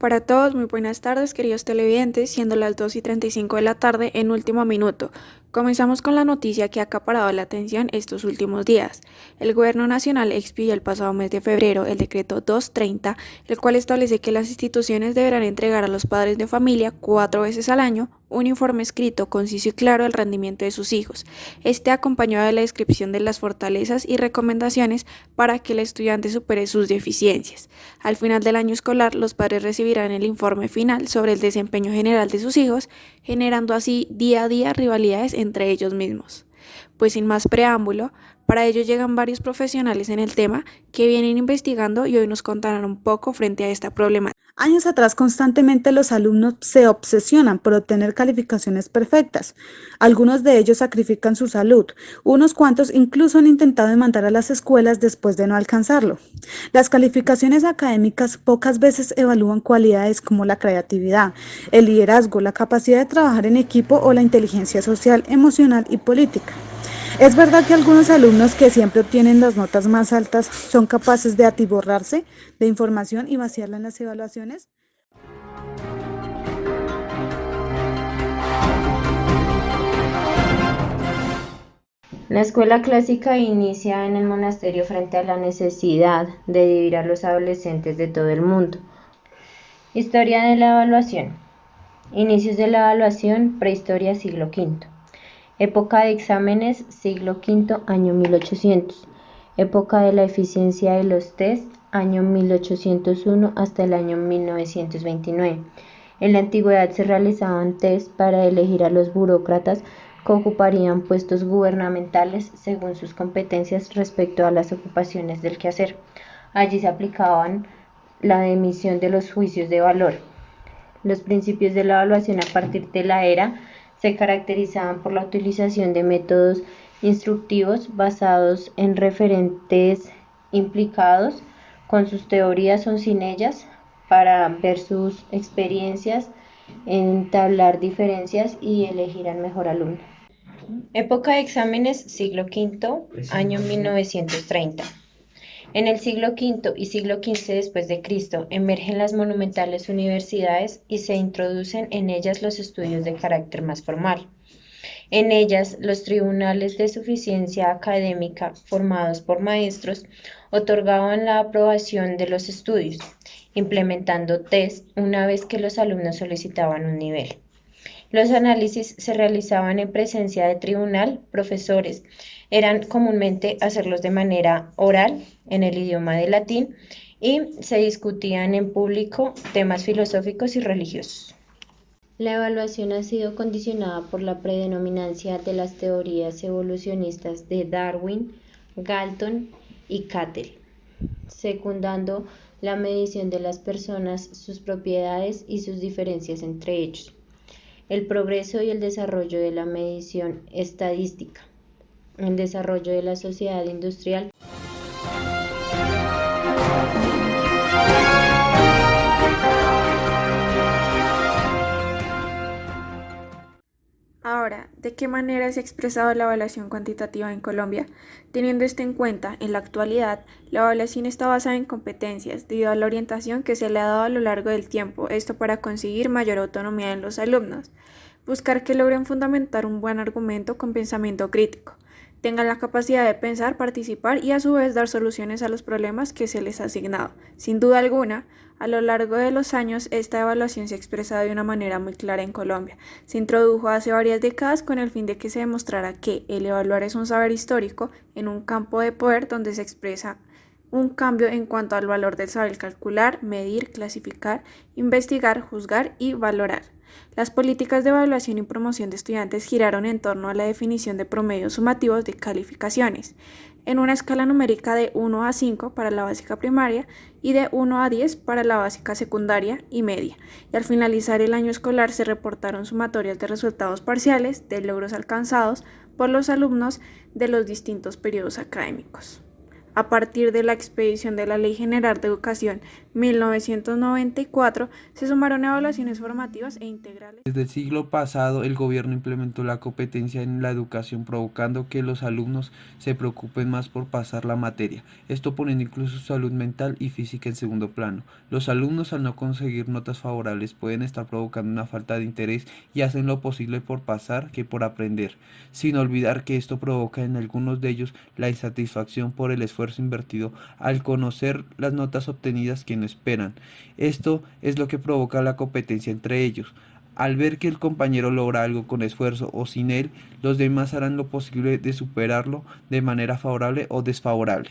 Para todos, muy buenas tardes, queridos televidentes, siendo las 2:35 de la tarde en último minuto. Comenzamos con la noticia que ha acaparado la atención estos últimos días. El Gobierno Nacional expidió el pasado mes de febrero el decreto 230, el cual establece que las instituciones deberán entregar a los padres de familia 4 veces al año un informe escrito, conciso y claro del rendimiento de sus hijos. Este acompañado de la descripción de las fortalezas y recomendaciones para que el estudiante supere sus deficiencias. Al final del año escolar, los padres recibirán el informe final sobre el desempeño general de sus hijos, generando así día a día rivalidades entre ellos mismos. Pues sin más preámbulo, para ello llegan varios profesionales en el tema que vienen investigando y hoy nos contarán un poco frente a esta problemática. Años atrás, constantemente los alumnos se obsesionan por obtener calificaciones perfectas. Algunos de ellos sacrifican su salud. Unos cuantos incluso han intentado demandar a las escuelas después de no alcanzarlo. Las calificaciones académicas pocas veces evalúan cualidades como la creatividad, el liderazgo, la capacidad de trabajar en equipo o la inteligencia social, emocional y política. Es verdad que algunos alumnos que siempre obtienen las notas más altas son capaces de atiborrarse de información y vaciarla en las evaluaciones. La escuela clásica inicia en el monasterio frente a la necesidad de dividir a los adolescentes de todo el mundo. Historia de la evaluación. Inicios de la evaluación, prehistoria siglo V. Época de exámenes, siglo V, año 1800. Época de la eficiencia de los test, año 1801 hasta el año 1929. En la antigüedad se realizaban test para elegir a los burócratas que ocuparían puestos gubernamentales según sus competencias respecto a las ocupaciones del quehacer. Allí se aplicaban la emisión de los juicios de valor. Los principios de la evaluación a partir de la era se caracterizaban por la utilización de métodos instructivos basados en referentes implicados, con sus teorías o sin ellas, para ver sus experiencias, entablar diferencias y elegir al mejor alumno. Época de exámenes, siglo V, año 1930. En el siglo V y siglo XV después de Cristo emergen las monumentales universidades y se introducen en ellas los estudios de carácter más formal. En ellas, los tribunales de suficiencia académica, formados por maestros, otorgaban la aprobación de los estudios, implementando test una vez que los alumnos solicitaban un nivel. Los análisis se realizaban en presencia de tribunal, profesores. Eran comúnmente hacerlos de manera oral, en el idioma de latín, y se discutían en público temas filosóficos y religiosos. La evaluación ha sido condicionada por la predominancia de las teorías evolucionistas de Darwin, Galton y Cattell, secundando la medición de las personas, sus propiedades y sus diferencias entre ellos. El progreso y el desarrollo de la medición estadística, el desarrollo de la sociedad industrial. Ahora, ¿de qué manera se ha expresado la evaluación cuantitativa en Colombia? Teniendo esto en cuenta, en la actualidad, la evaluación está basada en competencias, debido a la orientación que se le ha dado a lo largo del tiempo, esto para conseguir mayor autonomía en los alumnos. Buscar que logren fundamentar un buen argumento con pensamiento crítico, tengan la capacidad de pensar, participar y a su vez dar soluciones a los problemas que se les ha asignado. Sin duda alguna, a lo largo de los años, esta evaluación se ha expresado de una manera muy clara en Colombia. Se introdujo hace varias décadas con el fin de que se demostrara que el evaluar es un saber histórico en un campo de poder donde se expresa un cambio en cuanto al valor del saber calcular, medir, clasificar, investigar, juzgar y valorar. Las políticas de evaluación y promoción de estudiantes giraron en torno a la definición de promedios sumativos de calificaciones, en una escala numérica de 1 a 5 para la básica primaria y de 1 a 10 para la básica secundaria y media, y al finalizar el año escolar se reportaron sumatorias de resultados parciales de logros alcanzados por los alumnos de los distintos periodos académicos. A partir de la expedición de la Ley General de Educación 1994, se sumaron evaluaciones formativas e integrales. Desde el siglo pasado, el gobierno implementó la competencia en la educación, provocando que los alumnos se preocupen más por pasar la materia, esto poniendo incluso su salud mental y física en segundo plano. Los alumnos, al no conseguir notas favorables, pueden estar provocando una falta de interés y hacen lo posible por pasar que por aprender, sin olvidar que esto provoca en algunos de ellos la insatisfacción por el esfuerzo invertido al conocer las notas obtenidas que no esperan. Esto es lo que provoca la competencia entre ellos. Al ver que el compañero logra algo con esfuerzo o sin él, los demás harán lo posible de superarlo de manera favorable o desfavorable.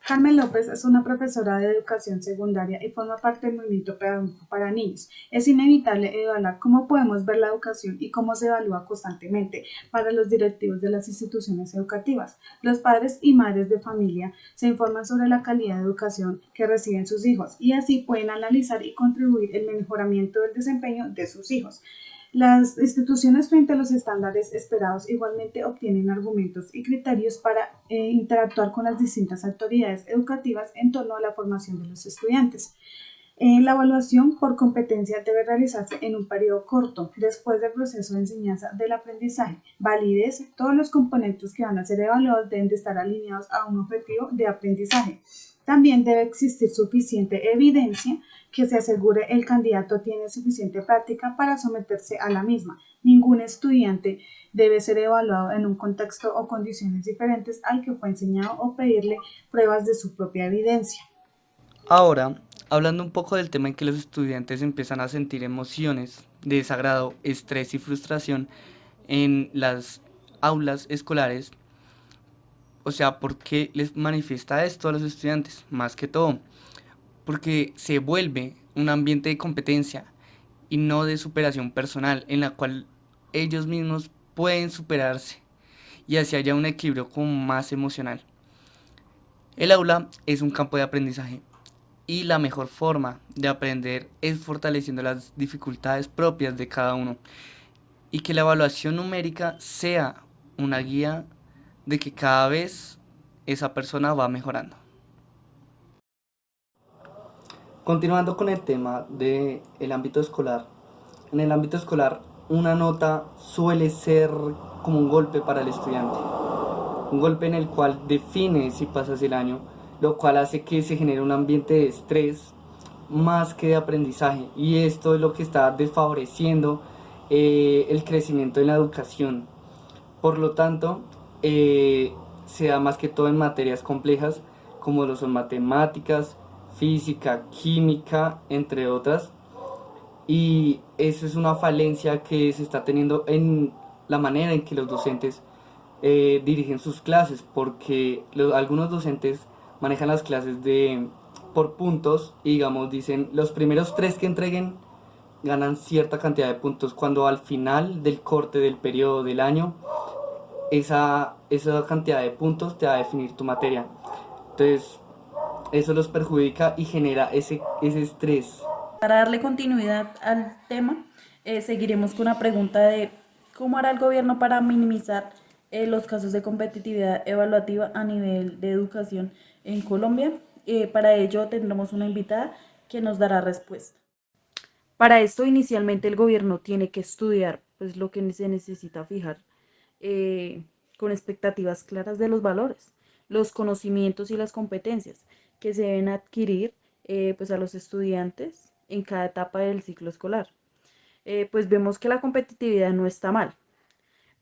Carmen López es una profesora de educación secundaria y forma parte del movimiento pedagógico para niños. Es inevitable evaluar cómo podemos ver la educación y cómo se evalúa constantemente para los directivos de las instituciones educativas. Los padres y madres de familia se informan sobre la calidad de educación que reciben sus hijos y así pueden analizar y contribuir en el mejoramiento del desempeño de sus hijos. Las instituciones frente a los estándares esperados igualmente obtienen argumentos y criterios para interactuar con las distintas autoridades educativas en torno a la formación de los estudiantes. La evaluación por competencia debe realizarse en un periodo corto, después del proceso de enseñanza del aprendizaje. Validez: todos los componentes que van a ser evaluados deben de estar alineados a un objetivo de aprendizaje. También debe existir suficiente evidencia que se asegure el candidato tiene suficiente práctica para someterse a la misma. Ningún estudiante debe ser evaluado en un contexto o condiciones diferentes al que fue enseñado o pedirle pruebas de su propia evidencia. Ahora, hablando un poco del tema en que los estudiantes empiezan a sentir emociones de desagrado, estrés y frustración en las aulas escolares, o sea, ¿por qué les manifiesta esto a los estudiantes? Más que todo, porque se vuelve un ambiente de competencia y no de superación personal, en la cual ellos mismos pueden superarse y así haya un equilibrio como más emocional. El aula es un campo de aprendizaje y la mejor forma de aprender es fortaleciendo las dificultades propias de cada uno y que la evaluación numérica sea una guía de que cada vez esa persona va mejorando. Continuando con el tema del ámbito escolar, en el ámbito escolar una nota suele ser como un golpe para el estudiante, un golpe en el cual define si pasas el año, lo cual hace que se genere un ambiente de estrés más que de aprendizaje, y esto es lo que está desfavoreciendo el crecimiento en la educación. Por lo tanto, se da más que todo en materias complejas como lo son matemáticas, física, química, entre otras, y eso es una falencia que se está teniendo en la manera en que los docentes dirigen sus clases, porque algunos docentes manejan las clases por puntos y, digamos, dicen los primeros 3 que entreguen ganan cierta cantidad de puntos, cuando al final del corte del periodo del año esa cantidad de puntos te va a definir tu materia. Entonces eso los perjudica y genera ese estrés. Para darle continuidad al tema, seguiremos con la pregunta de cómo hará el gobierno para minimizar los casos de competitividad evaluativa a nivel de educación en Colombia. Para ello tendremos una invitada que nos dará respuesta. Para esto, inicialmente el gobierno tiene que estudiar pues, lo que se necesita fijar con expectativas claras de los valores, los conocimientos y las competencias que se deben adquirir pues a los estudiantes en cada etapa del ciclo escolar. Pues vemos que la competitividad no está mal,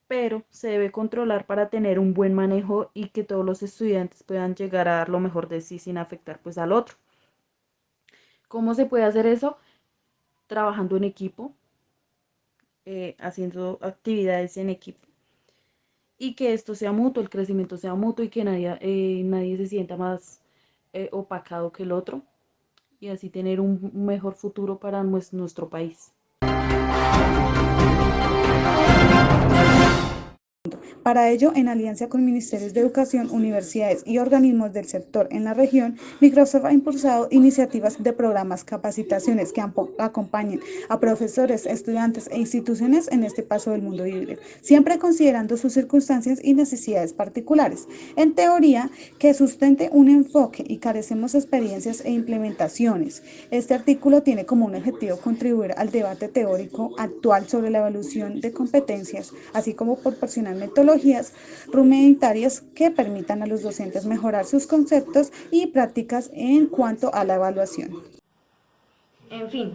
pero se debe controlar para tener un buen manejo y que todos los estudiantes puedan llegar a dar lo mejor de sí sin afectar pues al otro. ¿Cómo se puede hacer eso? Trabajando en equipo, haciendo actividades en equipo, y que esto sea mutuo, el crecimiento sea mutuo y que nadie se sienta más opacado que el otro, y así tener un mejor futuro para nuestro país. Para ello, en alianza con ministerios de educación, universidades y organismos del sector en la región, Microsoft ha impulsado iniciativas de programas, capacitaciones que acompañen a profesores, estudiantes e instituciones en este paso del mundo híbrido, siempre considerando sus circunstancias y necesidades particulares. En teoría, que sustente un enfoque y carecemos de experiencias e implementaciones. Este artículo tiene como un objetivo contribuir al debate teórico actual sobre la evaluación de competencias, así como proporcionar metodologías rudimentarias que permitan a los docentes mejorar sus conceptos y prácticas en cuanto a la evaluación. En fin,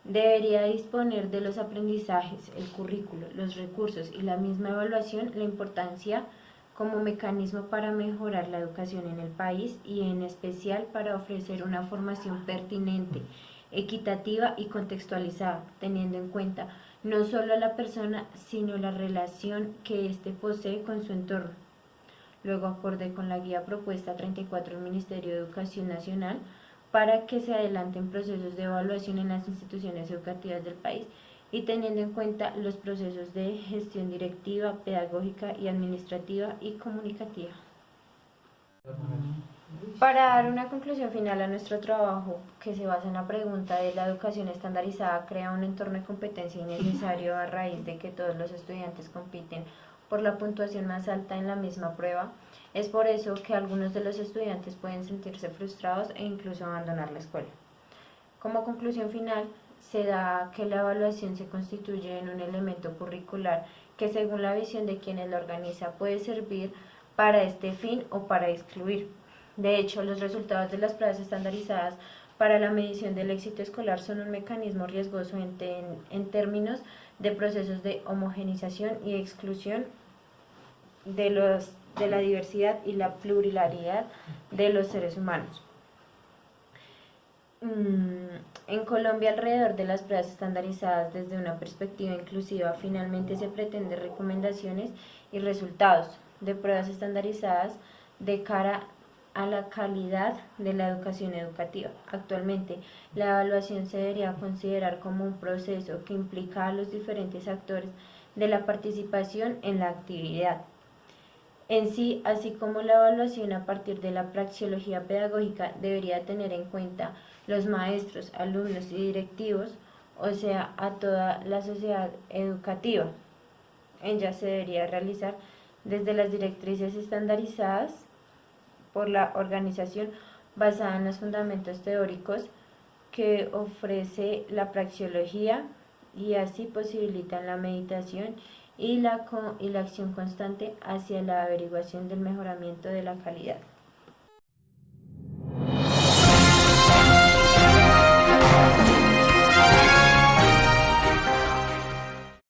debería disponer de los aprendizajes, el currículo, los recursos y la misma evaluación la importancia como mecanismo para mejorar la educación en el país y en especial para ofrecer una formación pertinente, equitativa y contextualizada, teniendo en cuenta no solo a la persona, sino la relación que éste posee con su entorno. Luego, acorde con la guía propuesta 34 del Ministerio de Educación Nacional, para que se adelanten procesos de evaluación en las instituciones educativas del país y teniendo en cuenta los procesos de gestión directiva, pedagógica y administrativa y comunicativa. Para dar una conclusión final a nuestro trabajo, que se basa en la pregunta de la educación estandarizada, crea un entorno de competencia innecesario a raíz de que todos los estudiantes compiten por la puntuación más alta en la misma prueba. Es por eso que algunos de los estudiantes pueden sentirse frustrados e incluso abandonar la escuela. Como conclusión final, se da que la evaluación se constituye en un elemento curricular que, según la visión de quienes la organiza, puede servir para este fin o para excluir. De hecho, los resultados de las pruebas estandarizadas para la medición del éxito escolar son un mecanismo riesgoso en términos de procesos de homogeneización y exclusión de la diversidad y la pluralidad de los seres humanos. En Colombia, alrededor de las pruebas estandarizadas desde una perspectiva inclusiva, finalmente se pretende recomendaciones y resultados de pruebas estandarizadas de cara a la calidad de la educación educativa. Actualmente, la evaluación se debería considerar como un proceso que implica a los diferentes actores de la participación en la actividad en sí, así como la evaluación a partir de la praxeología pedagógica debería tener en cuenta los maestros, alumnos y directivos, o sea, a toda la sociedad educativa. Ella se debería realizar desde las directrices estandarizadas por la organización basada en los fundamentos teóricos que ofrece la praxeología y así posibilitan la meditación y la acción constante hacia la averiguación del mejoramiento de la calidad.